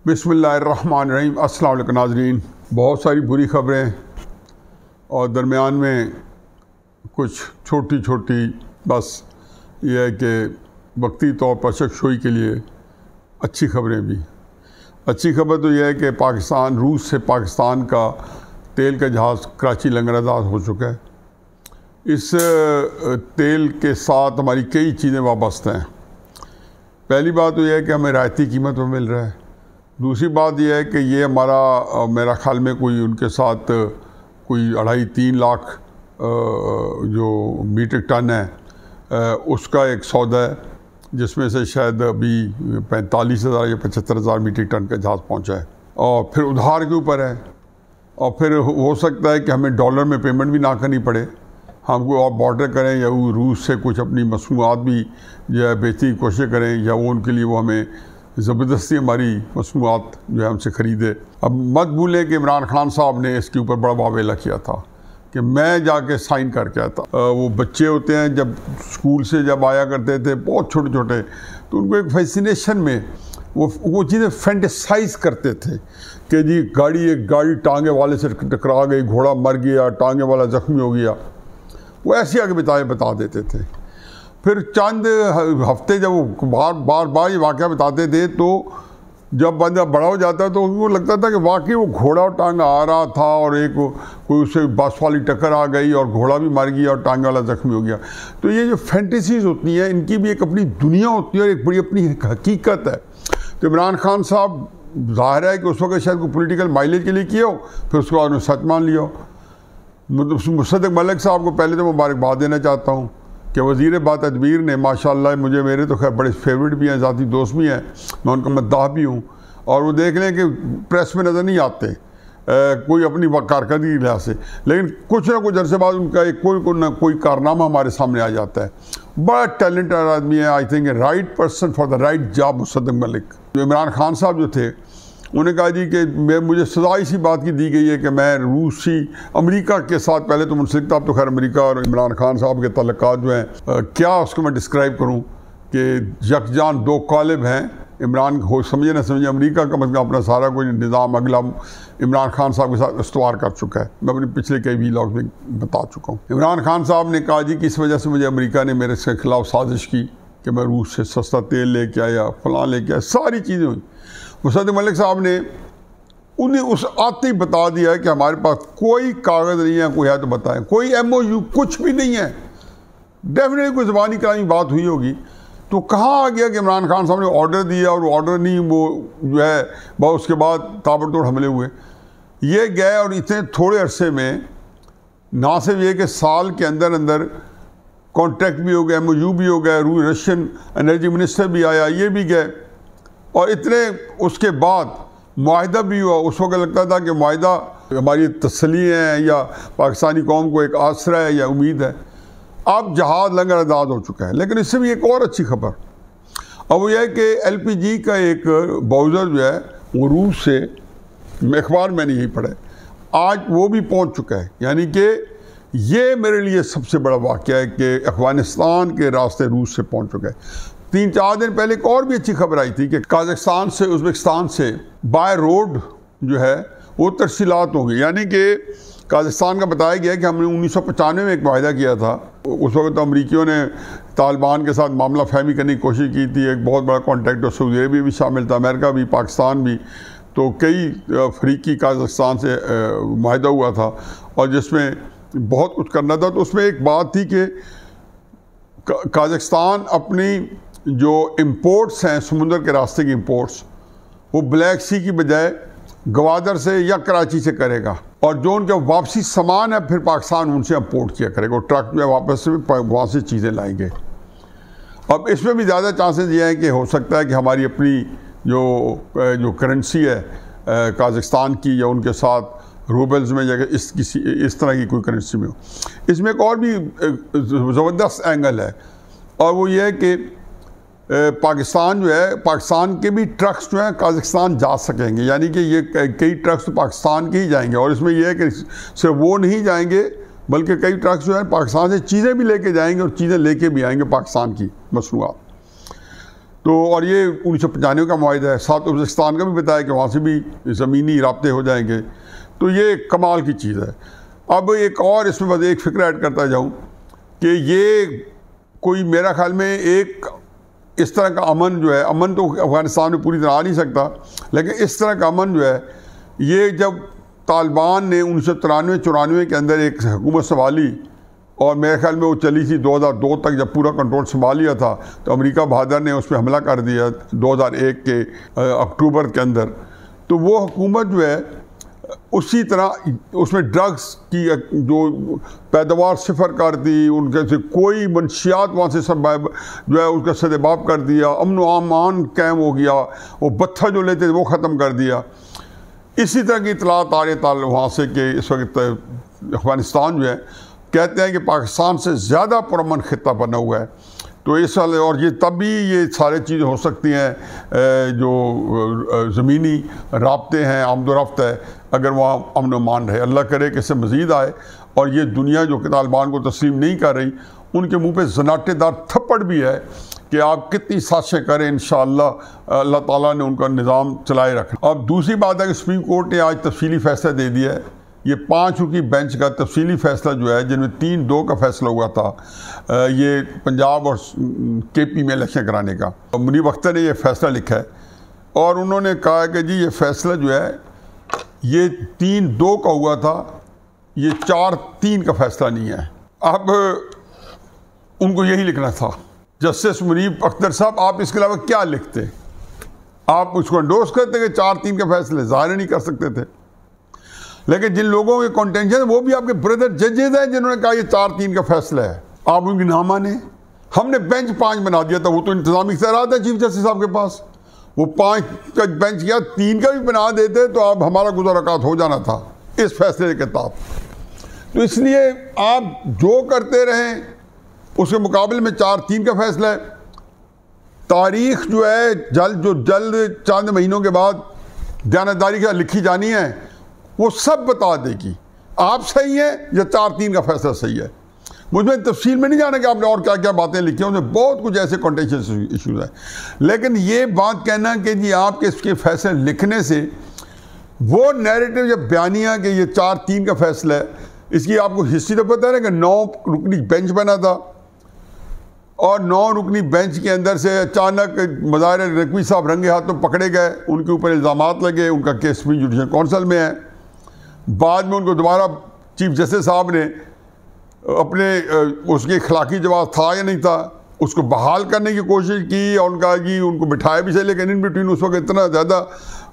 बिस्मिल्लाहिर्रहमानिर्रहीम। अस्सलाम वालेकुम नाज़रीन। बहुत सारी बुरी ख़बरें और दरमियान में कुछ छोटी छोटी बस ये है कि वक्ती तौर पर शक्शोई के लिए अच्छी ख़बरें भी। अच्छी खबर तो यह है कि रूस से पाकिस्तान का तेल का जहाज़ कराची लंगरादाज हो चुका है। इस तेल के साथ हमारी कई चीज़ें वाबस्ता हैं। पहली बात तो यह है कि हमें रायती कीमत में मिल रहा है। दूसरी बात यह है कि ये मेरा ख्याल में कोई उनके साथ कोई 2.5-3 लाख जो मीट्रिक टन है उसका एक सौदा है, जिसमें से शायद अभी 45,000 या 75,000 मीट्रिक टन का जहाज़ पहुंचा है और फिर उधार के ऊपर है। और फिर हो सकता है कि हमें डॉलर में पेमेंट भी ना करनी पड़े, हम कोई और बॉर्डर करें या वो रूस से कुछ अपनी मसनूआत भी जो है बेचने की कोशिश करें, या वो उनके लिए वो हमें ज़बरदस्ती हमारी मसनूआत जो है हमसे ख़रीदे। अब मत भूलें कि इमरान खान साहब ने इसके ऊपर बड़ा वावेला किया था कि मैं जाके साइन करके आता। वो बच्चे होते हैं जब स्कूल से जब आया करते थे बहुत छोटे छोटे, तो उनको एक फैसिनेशन में वो चीज़ें फैंटेसाइज करते थे कि जी एक गाड़ी टांगे वाले से टकरा गई, घोड़ा मर गया, टांगे वाला ज़ख्मी हो गया। वो ऐसे आगे बता देते थे। फिर चंद हफ्ते जब वो बार ये वाक़या बताते थे, तो जब बंदा बड़ा हो जाता तो उनको लगता था कि वाकई वो घोड़ा और टांगा आ रहा था और एक कोई उससे बस वाली टक्कर आ गई और घोड़ा भी मर गया और टांगे वाला ज़ख्मी हो गया। तो ये जो फैंटेसीज़ होती हैं इनकी भी एक अपनी दुनिया होती है और एक बड़ी अपनी हकीकत है। तो इमरान खान साहब ज़ाहिर है कि उस वक्त शायद कोई पोलिटिकल माइलेज के लिए किया हो, फिर उसके बाद उन्होंने सच मान लिया हो। मुसद्दिक मलिक साहब को पहले तो मुबारकबाद देना चाहता हूँ कि वज़ीर बातदबीर ने माशाअल्लाह मेरे तो खैर बड़े फेवरेट भी हैं, ज़ाती दोस्त भी हैं, मैं उनका मद्दाह भी हूँ। और वो देख लें कि प्रेस में नज़र नहीं आते कोई अपनी कारकर्दगी के लिहाज से, लेकिन कुछ ना कुछ अरसे बाद उनका एक कोई कारनामा हमारे सामने आ जाता है। बड़ा टैलेंटेड आदमी है। I think right person for the right job Mossadegh Malik. जो इमरान खान साहब जो थे, उन्होंने कहा जी कि मुझे सजा इसी बात की दी गई है कि मैं अमेरिका के साथ पहले तो मुंसलिक था, अब तो खैर अमेरिका और इमरान खान साहब के तल्लुकात जो हैं क्या उसको मैं डिस्क्राइब करूं कि यकजान दो कालिब हैं। इमरान हो समझे ना समझे, अमेरिका का मतलब अपना सारा कोई निज़ाम अगला इमरान खान साहब के साथ इस्तवार कर चुका है। मैं अपने पिछले कई व्लॉग में बता चुका हूँ। इमरान खान साहब ने कहा जी कि इस वजह से मुझे अमेरिका ने मेरे से खिलाफ साजिश की कि मैं रूस से सस्ता तेल लेके आया, फलां लेके आया, सारी चीज़ें हुई। मुसद्दिक मलिक साहब ने उन्हें उस आते ही बता दिया है कि हमारे पास कोई कागज़ नहीं है, कोई है तो बताएं, कोई MOU कुछ भी नहीं है। डेफिनेटली कोई ज़बानी कलामी बात हुई होगी। तो कहाँ आ गया कि इमरान खान साहब ने ऑर्डर दिया और ऑर्डर नहीं, वो जो है बहुत उसके बाद ताबड़तोड़ हमले हुए। ये गए और इतने थोड़े अरसे में ना सिर्फ ये कि साल के अंदर अंदर कॉन्ट्रैक्ट भी हो गया, MOU भी हो गया, रशियन एनर्जी मिनिस्टर भी आया, ये भी गए, और इतने उसके बाद मुआहिदा भी हुआ। उस वक्त लगता था कि मुआहिदा हमारी तसल्ली है या पाकिस्तानी कौम को एक आसरा है या उम्मीद है। अब जहाज़ लंगरादाज हो चुका है। लेकिन इससे भी एक और अच्छी खबर, अब वो यह है कि LPG का एक बाउज़र जो है वो रूस से, अखबार मैंने यही पढ़ा है, आज वो भी पहुंच चुका है। यानी कि ये मेरे लिए सबसे बड़ा वाक़या है कि अफ़गानिस्तान के रास्ते रूस से पहुंच चुका है। 3-4 दिन पहले एक और भी अच्छी खबर आई थी कि काज़ाकिस्तान से उज़्बेकिस्तान से बाय रोड जो है वो तरसीलात होंगी। यानी कि काज़ाकिस्तान का बताया गया कि हमने 1995 में एक वायदा किया था। उस वक्त तो अमरीकियों ने तालिबान के साथ मामला फहमी करने की कोशिश की थी। एक बहुत बड़ा कॉन्टैक्ट और सऊदी अरबिया भी शामिल था, अमेरिका भी, पाकिस्तान भी। तो कई अफ्रीकी काज़ाकिस्तान से माहिदा हुआ था और जिसमें बहुत कुछ करना था। तो उसमें एक बात थी कि काज़ाकिस्तान अपनी जो इम्पोर्ट्स हैं समुंदर के रास्ते की इम्पोर्ट्स, वो ब्लैक सी की बजाय गवादर से या कराची से करेगा, और जो उनका वापसी सामान है फिर पाकिस्तान उनसे इम्पोर्ट किया करेगा। ट्रक में वापस से वहाँ से चीज़ें लाएंगे। अब इसमें भी ज़्यादा चांसेस ये हैं कि हो सकता है कि हमारी अपनी जो करेंसी है काज़ाकिस्तान की या उनके साथ रूबल्स में या इस तरह की कोई करेंसी में हो। इसमें एक और भी ज़बरदस्त एंगल है, और वो ये है कि पाकिस्तान जो है, पाकिस्तान के भी ट्रक्स जो हैं काज़ाकिस्तान जा सकेंगे। यानी कि ये कई ट्रक्स तो पाकिस्तान के ही जाएंगे, और इसमें यह है कि सिर्फ वो नहीं जाएंगे बल्कि कई ट्रक्स जो है पाकिस्तान से चीज़ें भी लेके जाएंगे और चीज़ें लेके भी आएंगे पाकिस्तान की मसनूआत। तो और ये 1995 का मुआहिदा है। साथ उज़्बेकिस्तान का भी बताया कि वहाँ से भी ज़मीनी राब्ते हो जाएंगे। तो ये कमाल की चीज़ है। अब एक और इसमें बस एक फ़िक्र ऐड करता जाऊँ कि ये कोई मेरा ख़्याल में एक इस तरह का अमन जो है, अमन तो अफ़गानिस्तान में पूरी तरह आ नहीं सकता, लेकिन इस तरह का अमन जो है ये जब तालिबान ने 1993-94 के अंदर एक हुकूमत संभाली और मेरे ख्याल में वो चली थी 2002 तक, जब पूरा कंट्रोल संभाल लिया था तो अमेरिका बहादुर ने उस पर हमला कर दिया 2001 के अक्टूबर के अंदर। तो वो हुकूमत जो है उसी तरह उसमें ड्रग्स की जो पैदावार सिफर कर दी, उनके से कोई मंशियात वहाँ से सब जो है उसका सदेबाब कर दिया, अमन व अमान कायम हो गया, वो बत्था जो लेते थे वो ख़त्म कर दिया। इसी तरह की इतलात आ रही ताल वहाँ से कि इस वक्त अफ़गानिस्तान जो है कहते हैं कि पाकिस्तान से ज़्यादा पुरअमन खित्ता बना हुआ है। तो इस साल और ये तब भी ये सारी चीज़ें हो सकती हैं जो ज़मीनी राब्ते हैं, आमदोरफ्त है, अगर वहाँ अमन मान रहे। अल्लाह करे कि इससे मज़ीद आए और ये दुनिया जो कि तालिबान को तस्लीम नहीं कर रही उनके मुँह पे ज़नाटेदार थप्पड़ भी है कि आप कितनी साजिशें करें, इंशाअल्लाह अल्लाह ताला ने उनका निज़ाम चलाए रखना। अब दूसरी बात है कि सुप्रीम कोर्ट ने आज तफसीली फ़ैसला दे दिया है। ये 5 रुकनी बेंच का तफसीली फ़ैसला जो है, जिनमें 3-2 का फ़ैसला हुआ था, ये पंजाब और KP में इलेक्शन कराने का। मुनीब अख्तर ने ये फ़ैसला लिखा है और उन्होंने कहा कि जी ये फ़ैसला जो है ये 3-2 का हुआ था, ये 4-3 का फ़ैसला नहीं है। अब उनको यही लिखना था। जस्टिस मुनीब अख्तर साहब, आप इसके अलावा क्या लिखते? आप उसको एंडोर्स करते कि 4-3 के फ़ैसले ज़ाहिर नहीं कर सकते थे, लेकिन जिन लोगों के कॉन्टेंशन वो भी आपके ब्रदर जजेज हैं जिन्होंने कहा ये 4-3 का फैसला है, आप उनकी ना माने। हमने बेंच 5 बना दिया था, वो तो इंतजामी इख्तियारात है चीफ जस्टिस साहब के पास, वो 5 का बेंच किया, 3 का भी बना देते तो आप हमारा गुज़राकात हो जाना था इस फैसले के तहत। तो इसलिए आप जो करते रहें उसके मुकाबले में 4-3 का फैसला है। तारीख जो है जल्द चंद महीनों के बाद दयानतदारी के साथ लिखी जानी है, वो सब बता देगी आप सही हैं या 4-3 का फैसला सही है। मुझमें तफसील में नहीं जाना कि आपने और क्या क्या बातें लिखी हैं, उनमें बहुत कुछ ऐसे कॉन्टेंशियस इशूज़ हैं, लेकिन ये बात कहना कि जी आपके इसके फैसले लिखने से वो नैरेटिव या बयानिया कि ये 4-3 का फैसला है, इसकी आपको हिस्ट्री तो पता है ना कि 9 रुकनी बेंच बना था और 9 रुकनी बेंच के अंदर से अचानक मज़ाहिर नकवी साहब रंगे हाथों पकड़े गए, उनके ऊपर इल्ज़ामात लगे, उनका केस भी जुडिशल काउंसिल में है। बाद में उनको दोबारा चीफ जस्टिस साहब ने अपने उसके अखलाकी जवाब था या नहीं था उसको बहाल करने की कोशिश की और उनका कि उनको बिठाया भी सही, लेकिन इन बिटवीन उस वक्त इतना ज़्यादा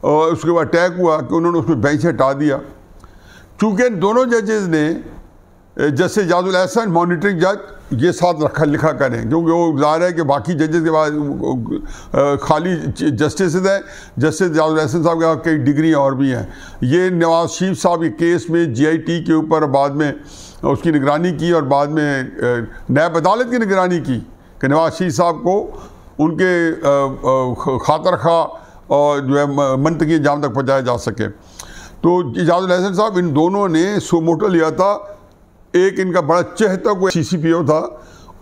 उसके बाद अटैक हुआ कि उन्होंने उसमें बेंच हटा दिया। चूँकि इन दोनों जजेज़ ने जस्टिस इजाजुल एहसन मॉनिटरिंग जज ये साथ लिखा करें, क्योंकि वो ज़ाहिर है कि बाकी जजेस के बाद खाली जस्टिस हैं, जस्टिस इजाजुल एहसन साहब के कई डिग्री और भी हैं। ये नवाज शरीफ साहब के केस में GIT के ऊपर बाद में उसकी निगरानी की और बाद में नायब अदालत की निगरानी की कि नवाज शरीफ साहब को उनके खातर खा और जो है मंतकी अंजाम तक पहुँचाया जा सके। तो इजाजुल एहसन साहब इन दोनों ने सोमोटो लिया था, एक इनका बड़ा चहेता कोई CCPO था,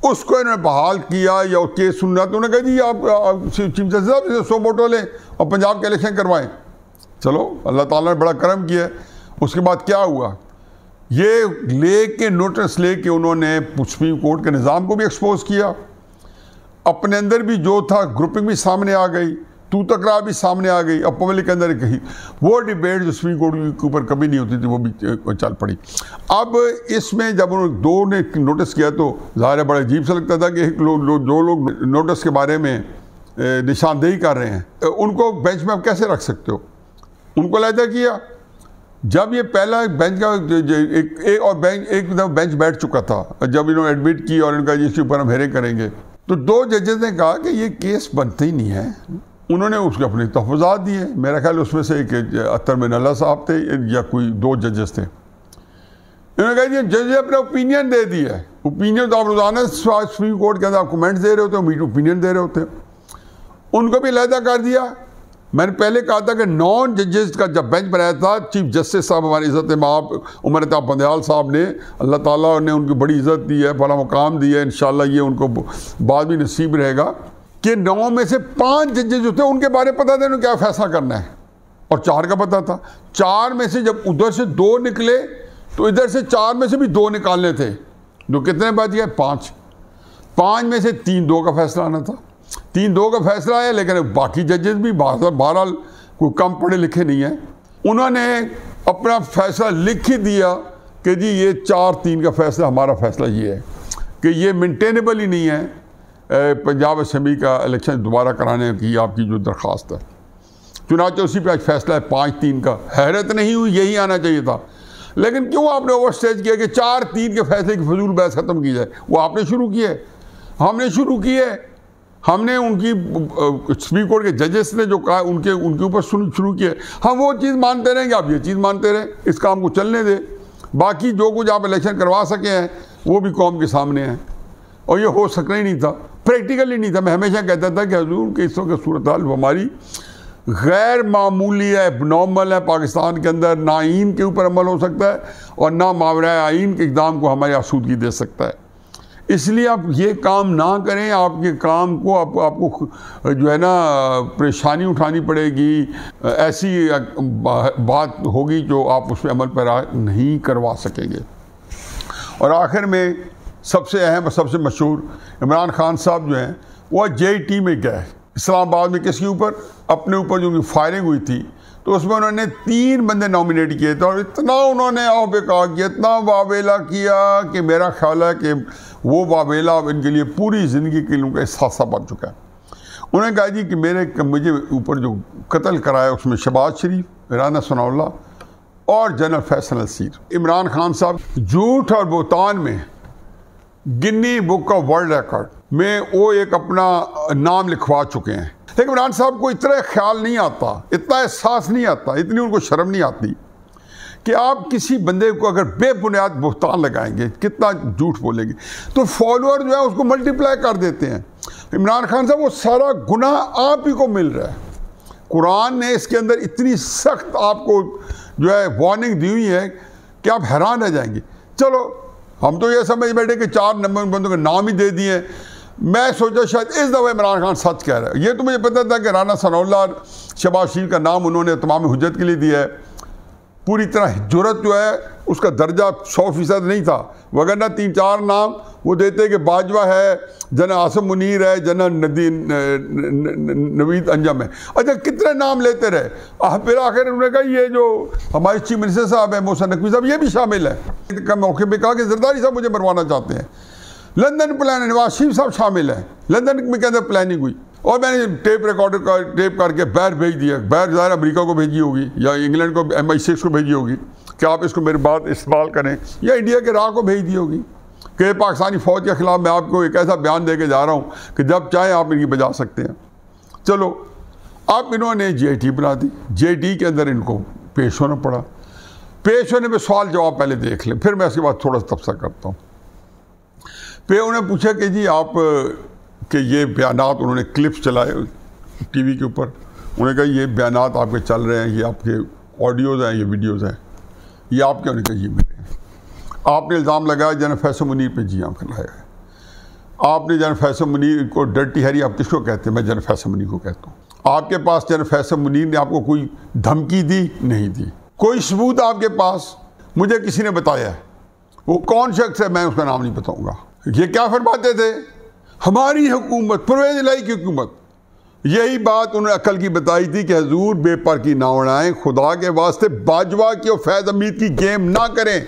उसको इन्होंने बहाल किया या केस सुन रहा तो उन्होंने कहा जी आप चीफ जस्टिस साहब इसे सोमोटो लें और पंजाब के इलेक्शन करवाएं। चलो अल्लाह ताला ने बड़ा करम किया। उसके बाद क्या हुआ, ये लेके नोटिस लेके उन्होंने सुप्रीम कोर्ट के निज़ाम को भी एक्सपोज किया, अपने अंदर भी जो था ग्रुपिंग भी सामने आ गई, तू तकरार भी सामने आ गई, अब पब्लिक के अंदर कही वो डिबेट जो सुप्रीम कोर्ट के ऊपर कभी नहीं होती थी वो भी चल पड़ी। अब इसमें जब उन्होंने 2 ने नोटिस किया तो ज़ाहिर है बड़ा अजीब सा लगता था कि जो लोग नोटिस के बारे में निशानदेही कर रहे हैं उनको बेंच में आप कैसे रख सकते हो, उनको लहदा किया। जब ये पहला बेंच का एक बेंच बैठ चुका था, जब इन्होंने एडमिट की और इनका इसके ऊपर हम हेयरिंग करेंगे, तो 2 जजेस ने कहा कि ये केस बनते ही नहीं है। उन्होंने उसके अपने तहफ़्फ़ुज़ात दिए, मेरा ख्याल उसमें से एक अतर में नल्ला साहब थे या कोई 2 जजेस थे। इन्होंने कहा कि जज ने अपना ओपिनियन दे दिया है। ओपिनियन तो आप रोज़ाना सुप्रीम कोर्ट के अंदर आप कमेंट्स दे रहे होते हो, ओपिनियन दे रहे होते हैं, उनको भी अलहदा कर दिया। मैंने पहले कहा था कि 9 जजेस का जब बेंच बनाया था, चीफ जस्टिस साहब हमारी इज़्ज़त माब उमर अता बंदयाल साहब ने, अल्लाह ताला ने उनको बड़ी इज़्ज़त दी है, बड़ा मुकाम दिया है, इंशाअल्लाह ये उनको बाद भी नसीब रहेगा कि 9 में से 5 जजेस जो थे उनके बारे में पता था उन्हें क्या फैसला करना है, और 4 का पता था। 4 में से जब उधर से 2 निकले तो इधर से 4 में से भी 2 निकालने थे, जो कितने बच गए? 5। 5 में से 3-2 का फैसला आना था, 3-2 का फैसला आया, लेकिन बाकी जजेस भी बहरहाल कोई कम पढ़े लिखे नहीं है, उन्होंने अपना फैसला लिख ही दिया कि जी ये 4-3 का फैसला, हमारा फैसला ये है कि ये मेंटेनेबल ही नहीं है पंजाब असेंबली का इलेक्शन दोबारा कराने की आपकी जो दरख्वास्त है। चुनांचे उसी पे आज फैसला है 5-3 का। हैरत नहीं हुई, यही आना चाहिए था, लेकिन क्यों आपने ओवर स्टेज किया कि 4-3 के फैसले की फजूल बहस ख़त्म की जाए? वो आपने शुरू किए, हमने शुरू किए, हमने उनकी सुप्रीम कोर्ट के जजेस ने जो कहा उनके ऊपर शुरू किए। हम वो चीज़ मानते रहेंगे, आप ये चीज़ मानते रहें, इस काम को चलने दें। बाकी जो कुछ आप इलेक्शन करवा सके हैं वो भी कौम के सामने है, और ये हो सकना ही नहीं था, प्रैक्टिकली नहीं था। मैं हमेशा कहता था कि हजूर कि इस वक्त सूरत हाल हमारी गैर मामूली है, एबनॉर्मल है पाकिस्तान के अंदर, ना आइन के ऊपर अमल हो सकता है और ना मावरा आइन के इक़दाम को हमारी आसूदगी दे सकता है। इसलिए आप ये काम ना करें, आपके काम को आपको जो है ना परेशानी उठानी पड़ेगी, ऐसी बात होगी जो आप उस पर अमल पैरा नहीं करवा सकेंगे। और आखिर में सबसे अहम और सबसे मशहूर इमरान खान साहब जो हैं वो JT में गए इस्लामाबाद में, किसके ऊपर? अपने ऊपर जो उनकी फायरिंग हुई थी, तो उसमें उन्होंने 3 बंदे नॉमिनेट किए थे, और इतना उन्होंने बेकार किया, इतना वावेला किया कि मेरा ख्याल है कि वो वावेला इनके लिए पूरी ज़िंदगी के लिए उनका एहसास बन चुका है। उन्होंने कहा जी कि मुझे ऊपर जो कत्ल कराया उसमें शहबाज शरीफ, राना सनाउल्लाह और जनरल फैसल नसीर। इमरान खान साहब झूठ और बोहतान में गिनी बुक ऑफ वर्ल्ड रिकॉर्ड में वो एक अपना नाम लिखवा चुके हैं। लेकिन इमरान साहब को इतना ख्याल नहीं आता, इतना एहसास नहीं आता, इतनी उनको शर्म नहीं आती कि आप किसी बंदे को अगर बेबुनियाद बुहतान लगाएंगे, कितना झूठ बोलेंगे, तो फॉलोअर जो है उसको मल्टीप्लाई कर देते हैं। इमरान खान साहब वो सारा गुनाह आप ही को मिल रहा है। कुरान ने इसके अंदर इतनी सख्त आपको जो है वार्निंग दी हुई है कि आप हैरान रह जाएंगे। चलो हम तो ये समझ बैठे कि 4 नंबर बंदों के नाम ही दे दिए। मैं सोचा शायद इस दफ़ा इमरान खान सच कह रहा है। ये तो मुझे पता था कि राना सनाउल्लाह और शहबाज शरीफ का नाम उन्होंने तमाम हुज्जत के लिए दिया है। पूरी तरह जुरत जो है उसका दर्जा 100% नहीं था, वगरना 3-4 नाम वो देते कि बाजवा है, जनरल आसिम मुनीर है, जनरल नवीद अंजम है। अच्छा कितने नाम लेते रहे, फिर आखिर उन्होंने कहा ये जो हमारे चीफ मिनिस्टर साहब है मोहसिन नकवी साहब, ये भी शामिल है। कम मौके पर कहा कि जरदारी साहब मुझे मरवाना चाहते हैं। लंदन प्लान नवाज शरीफ साहब शामिल है, लंदन में के अंदर प्लानिंग हुई, और मैंने टेप रिकॉर्डर का टेप करके बाहर भेज दिया। बाहर ज़ाहिर अमेरिका को भेजी होगी या इंग्लैंड को, MI6 को भेजी होगी कि आप इसको मेरे बात इस्तेमाल करें, या इंडिया के राह को भेज दी होगी कि पाकिस्तानी फ़ौज के ख़िलाफ़ मैं आपको एक ऐसा बयान दे के जा रहा हूँ कि जब चाहे आप इनकी बजा सकते हैं। चलो अब इन्होंने JT बना दी। JT के अंदर इनको पेश होना पड़ा। पेश होने पर सवाल जवाब पहले देख लें, फिर मैं उसके बाद थोड़ा सा तबसरा करता हूँ। फिर उन्हें पूछा कि जी आप कि ये बयानात, उन्होंने क्लिप्स चलाए TV के ऊपर, उन्होंने कहा ये बयानात आपके चल रहे हैं, ये आपके ऑडियोज़ हैं, ये वीडियोज़ हैं, ये आपके? उन्होंने कहा ये मेरे हैं। आपने इल्ज़ाम लगाया जनरल फैसल मुनीर पे? जी हाँ लगाया है। आपने जनरल फैसल मुनीर को डर्टी हैरी आप किसको कहते हैं? मैं जनरल फैसल मुनीर को कहता हूँ। आपके पास जनरल फैसल मुनीर ने आपको कोई धमकी दी? नहीं दी। कोई सबूत आपके पास? मुझे किसी ने बताया है। वो कौन शख्स है मैं उसका नाम नहीं बताऊँगा। ये क्या फरमाते थे? हमारी हुकूमत, परवेज़ इलाही की हुकूमत। यही बात उन्होंने अकल की बताई थी कि हजूर बेपर की ना उड़ाएं, खुदा के वास्ते बाजवा की और फैज़ अमीद की गेम ना करें।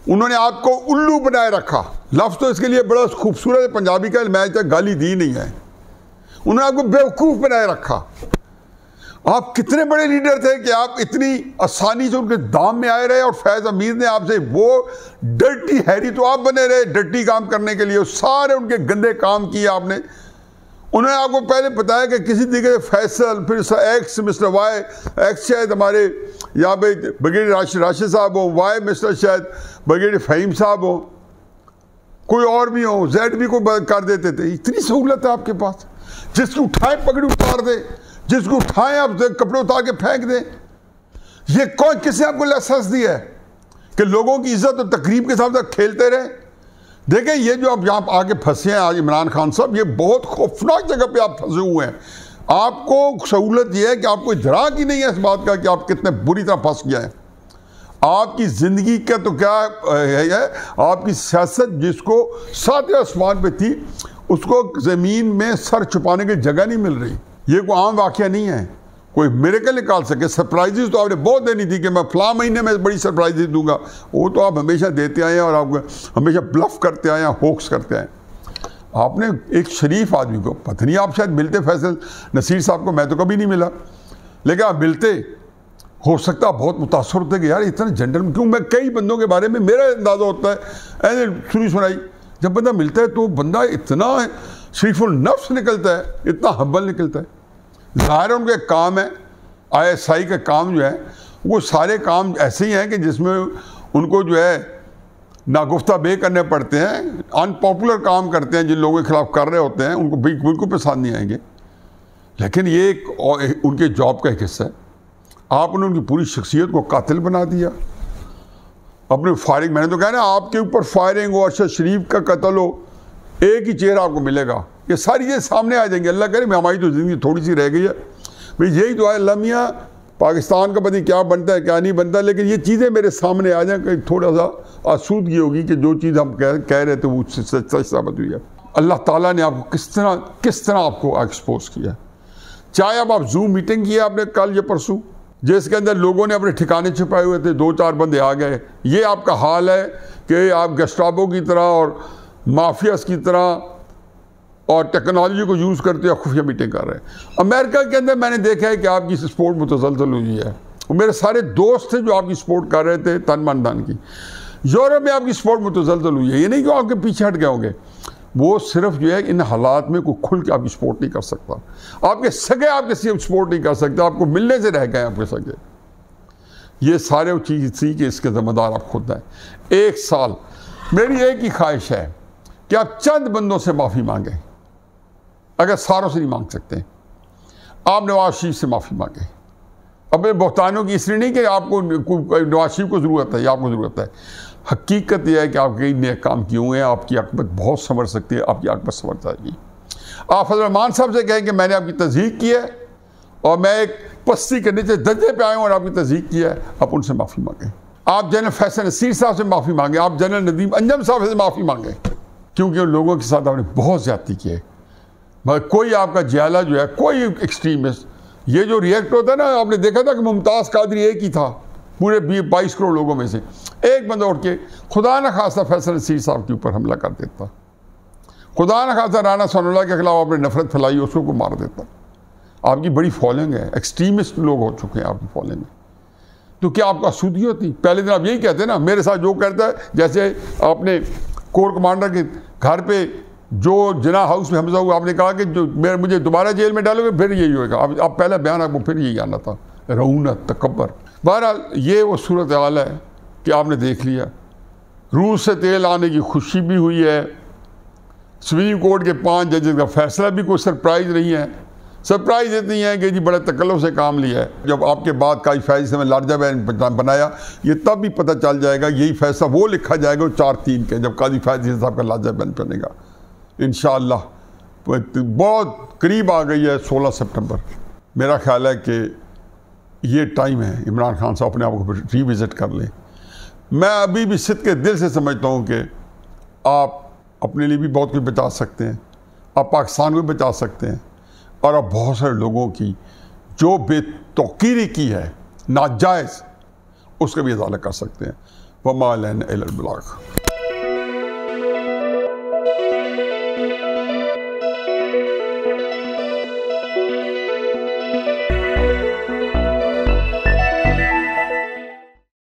उन्होंने आपको उल्लू बनाए रखा। लफ्ज़ तो इसके लिए बड़ा खूबसूरत है, पंजाबी का, मैं तक गाली दी नहीं है। उन्होंने आपको बेवकूफ़ बनाए रखा। आप कितने बड़े लीडर थे कि आप इतनी आसानी से उनके दाम में आए रहे, और फैज़ अमीर ने आपसे, वो डर्टी हैरी तो आप बने रहे डर्टी काम करने के लिए, सारे उनके गंदे काम किए आपने। उन्होंने आपको पहले बताया कि किसी तरीके से फैसल, फिर एक्स मिस्टर वाई, एक्स शायद हमारे यहाँ पे ब्रिगेडियर राशिद साहब हो, वाई मिस्टर शायद ब्रिगेडियर फ़हीम साहब हो, कोई और भी हो, ZB को कर देते थे। इतनी सहूलत है आपके पास, जिसकी उठाए पगड़ी उतार दे, जिसको उठाएं आप कपड़े उतार के फेंक दें। ये कौन, किसने आपको लाइसेंस दिया है कि लोगों की इज्जत और तकरीब के साथ खेलते रहे? देखें ये जो आप यहाँ आके फंसे हैं आज इमरान खान साहब, ये बहुत खौफनाक जगह पे आप फंसे हुए हैं। आपको सहूलत ये है कि आपको इदराक ही नहीं है इस बात का कि आप कितने बुरी तरह फंस गए हैं। आपकी ज़िंदगी का तो क्या है, आपकी सियासत जिसको सातवें आसमान पे थी उसको ज़मीन में सर छुपाने की जगह नहीं मिल रही। ये कोई आम वाक़या नहीं है, कोई मिरेकल निकाल सके। सरप्राइजेस तो आपने बहुत देनी थी कि मैं फलां महीने में बड़ी सरप्राइजेस दूंगा, वो तो आप हमेशा देते आए हैं और आप हमेशा ब्लफ करते आए हैं, होक्स करते आए। आपने एक शरीफ आदमी को, पता नहीं आप शायद मिलते फैसल नसीर साहब को, मैं तो कभी नहीं मिला, लेकिन आप मिलते, हो सकता बहुत मुतासर होते कि यार इतना जेंटलमैन क्यों। मैं कई बंदों के बारे में मेरा अंदाज़ा होता है, ऐसे सुनी सुनाई जब बंदा मिलता है तो बंदा इतना शरीफुल नफ्स निकलता है, इतना हम्बल निकलता है। ज़ाहिर है उनके काम है, ISI का काम जो है वो सारे काम ऐसे ही हैं कि जिसमें उनको जो है नागुफ्ता बे करने पड़ते हैं, अनपॉपुलर काम करते हैं, जिन लोगों के खिलाफ कर रहे होते हैं उनको बिल्कुल पसंद नहीं आएंगे, लेकिन ये एक उनके जॉब का एक हिस्सा है। आपने उनकी पूरी शख्सियत को कातिल बना दिया। अपने फायरिंग, मैंने तो कहा ना आपके ऊपर फायरिंग हो, अरशद शरीफ का कत्ल हो, एक ही चेहरा आपको मिलेगा, ये सारी चीज़ें सामने आ जाएंगी। अल्लाह करे हमारी तो ज़िंदगी थोड़ी सी रह गई है भाई, यही तो है अल्लाह मियाँ, पाकिस्तान का पता नहीं क्या बनता है क्या नहीं बनता, लेकिन ये चीज़ें मेरे सामने आ जाएं, कहीं थोड़ा सा आसूदगी होगी कि जो चीज़ हम कह रहे थे वो सच साबित हुई है। अल्लाह ताला ने आपको किस तरह आपको एक्सपोज किया। चाहे अब आप जूम मीटिंग की है आपने कल या परसों, जिसके अंदर लोगों ने अपने ठिकाने छुपाए हुए थे, 2-4 बंदे आ गए। ये आपका हाल है कि आप गस्टाबो की तरह और माफियास की तरह और टेक्नोलॉजी को यूज़ करते हुए खुफिया मीटिंग कर रहे हैं। अमेरिका के अंदर मैंने देखा है कि आपकी सपोर्ट मुतसलसल हुई है, वो मेरे सारे दोस्त थे जो आपकी सपोर्ट कर रहे थे तन मन धन की। यूरोप में आपकी सपोर्ट मुतसलसल हुई है, ये नहीं कि आपके पीछे हट गए होंगे, वो सिर्फ जो है इन हालात में कोई खुल के आपकी सपोर्ट नहीं कर सकता। आपके सगे आपके सपोर्ट नहीं कर सकते, आपको मिलने से रह गए आपके सगे। ये सारे चीज़ थी कि इसके जिम्मेदार आप खुद हैं। 1 साल मेरी एक ही ख्वाहिश है कि आप चंद बंदों से माफ़ी मांगें, अगर सारों से नहीं मांग सकते आप नवाज शरीफ से माफ़ी मांगें। अपने बहुतानों की इसलिए नहीं कि आपको नवाज शरीफ को ज़रूरत है या आपको ज़रूरत है, हकीकत यह है कि आप कई नए काम किए हुए हैं, आपकी आकबत बहुत संवर सकती है, आपकी आकबत संवर जाएगी। आप फजल रहमान साहब से कहें कि मैंने आपकी तस्दीक की है और मैं एक पस्ती के नीचे दर्जे पे आया हूँ और आपकी तस्दीक की है, आप उनसे माफ़ी मांगें। आप जनरल फैसल नसीर साहब से माफ़ी मांगें, आप जनरल नदीम अंजम साहब से माफ़ी मांगें, क्योंकि उन लोगों के साथ आपने बहुत ज़्यादती की है। मगर कोई आपका जियाला जो है, कोई एक्सट्रीमिस्ट, ये जो रिएक्ट होता है ना, आपने देखा था कि मुमताज़ कादरी एक ही था पूरे 22 करोड़ लोगों में से, एक बंदा उठ के खुदा न खास्ता फैसल नसीर साहब के ऊपर हमला कर देता, खुदा न खास्ता राना सनाउल्लाह के खिलाफ आपने नफरत फैलाई, उसको को मार देता। आपकी बड़ी फॉलोइंग है, एक्सट्रीमिस्ट लोग हो चुके हैं आपकी फॉलोइंग में, तो क्या आपको आसूदगी होती? पहले दिन आप यही कहते ना मेरे साथ जो करता है, जैसे आपने कोर कमांडर के घर पे जो जना हाउस में हमला हुआ, आपने कहा कि जो मुझे दोबारा जेल में डालोगे फिर यही होगा। अब पहला बयान आपको फिर यही आना था, रऊनत तकब्बर। बहरहाल ये वो सूरत हाल है कि आपने देख लिया। रूस से तेल आने की खुशी भी हुई है, सुप्रीम कोर्ट के 5 जजेस का फैसला भी कोई सरप्राइज़ नहीं है। सरप्राइज़ इतनी है कि जी बड़े तकल्लुफ़ से काम लिया है। जब आपके बाद काजी फैज़ से लार्जा बैन बनाया, ये तब भी पता चल जाएगा, यही फैसला वो लिखा जाएगा 4-3 के, जब काजी फैज़ साहब का लार्जा बैन बनेगा इंशाअल्लाह। बहुत करीब आ गई है 16 सितंबर। मेरा ख्याल है कि ये टाइम है इमरान खान साहब अपने आप को रिविज़िट कर लें। मैं अभी भी सिद्क़ के दिल से समझता हूँ कि आप अपने लिए भी बहुत कुछ बचा सकते हैं, आप पाकिस्तान को भी बचा सकते हैं, और आप बहुत सारे लोगों की जो बेतौकीरी की है नाजायज़, उसका भी इज़ाला कर सकते हैं। वमा अलैना इल्लल बलाग।